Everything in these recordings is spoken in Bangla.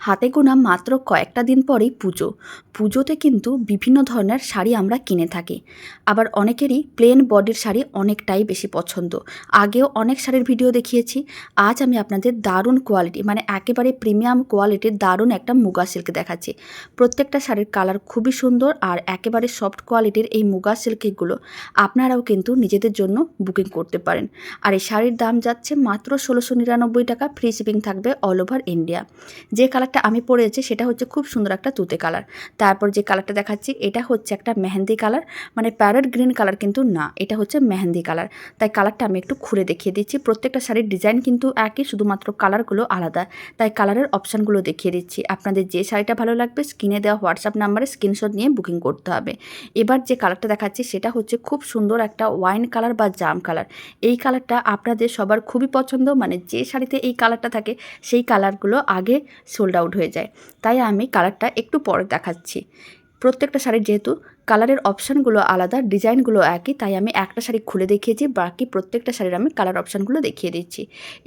হাতে গোনা মাত্র কয়েকটা দিন পরেই পুজো। পুজোতে কিন্তু বিভিন্ন ধরনের শাড়ি আমরা কিনে থাকি। আবার অনেকেরই প্লেন বডির শাড়ি অনেকটাই বেশি পছন্দ। আগেও অনেক শাড়ির ভিডিও দেখিয়েছি। আজ আমি আপনাদের দারুণ কোয়ালিটি মানে একেবারে প্রিমিয়াম কোয়ালিটির দারুণ একটা মুগা সিল্ক দেখাচ্ছি। প্রত্যেকটা শাড়ির কালার খুবই সুন্দর আর একেবারে সফট কোয়ালিটির এই মুগা সিল্কগুলো আপনারাও কিন্তু নিজেদের জন্য বুকিং করতে পারেন। আর এই শাড়ির দাম যাচ্ছে মাত্র ১৬৯৯ টাকা, ফ্রি শিপিং থাকবে অল ওভার ইন্ডিয়া। যে কালারটা আমি পরেছি সেটা হচ্ছে খুব সুন্দর একটা তুতে কালার। তারপর যে কালারটা দেখাচ্ছি এটা হচ্ছে একটা মেহেন্দি কালার, মানে প্যারট গ্রিন কালার কিন্তু না, এটা হচ্ছে মেহেন্দি কালার। তাই কালারটা আমি একটু খুলে দেখিয়ে দিচ্ছি। প্রত্যেকটা শাড়ির ডিজাইন কিন্তু একই, শুধুমাত্র কালারগুলো আলাদা। তাই কালারের অপশানগুলো দেখিয়ে দিচ্ছি। আপনাদের যে শাড়িটা ভালো লাগবে স্ক্রিনে দেওয়া হোয়াটসঅ্যাপ নাম্বারে স্ক্রিনশট নিয়ে বুকিং করতে হবে। এবার যে কালারটা দেখাচ্ছি সেটা হচ্ছে খুব সুন্দর একটা ওয়াইন কালার বা জাম কালার। এই কালারটা আপনাদের সবার খুবই পছন্দ, মানে যে শাড়িতে এই কালারটা থাকে সেই কালারগুলো আগে সোল্ড আউট হয়ে যায়। তাই আমি কালারটা একটু পরে দেখাচ্ছি। প্রত্যেকটা শাড়ির যেহেতু কালারের অপশানগুলো আলাদা, ডিজাইনগুলো একই, তাই আমি একটা শাড়ি খুলে দেখিয়েছি, বাকি প্রত্যেকটা শাড়ির আমি কালার অপশানগুলো দেখিয়ে দিচ্ছি।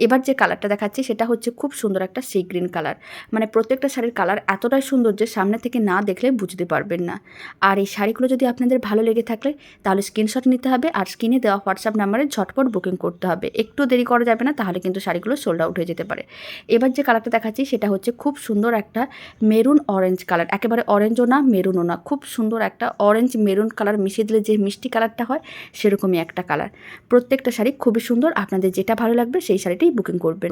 এবার যে কালারটা দেখাচ্ছি সেটা হচ্ছে খুব সুন্দর একটা সি গ্রিন কালার। মানে প্রত্যেকটা শাড়ির কালার এতটাই সুন্দর যে সামনে থেকে না দেখলে বুঝতে পারবেন না। আর এই শাড়িগুলো যদি আপনাদের ভালো লেগে থাকলে তাহলে স্ক্রিনশট নিতে হবে আর স্ক্রিনে দেওয়া হোয়াটসঅ্যাপ নাম্বারে ঝটপট বুকিং করতে হবে। একটু দেরি করা যাবে না, তাহলে কিন্তু শাড়িগুলো সোল্ড আউট হয়ে যেতে পারে। এবার যে কালারটা দেখাচ্ছি সেটা হচ্ছে খুব সুন্দর একটা মেরুন অরেঞ্জ কালার, একেবারে অরেঞ্জও না মেরুনও না, খুব সুন্দর একটা অরেঞ্জ মেরুন কালার মিশিয়ে দিলে যে মিষ্টি কালারটা হয় সেরকমই একটা কালার। প্রত্যেকটা শাড়ি খুবই সুন্দর, আপনাদের যেটা ভালো লাগবে সেই শাড়িটাই বুকিং করবেন।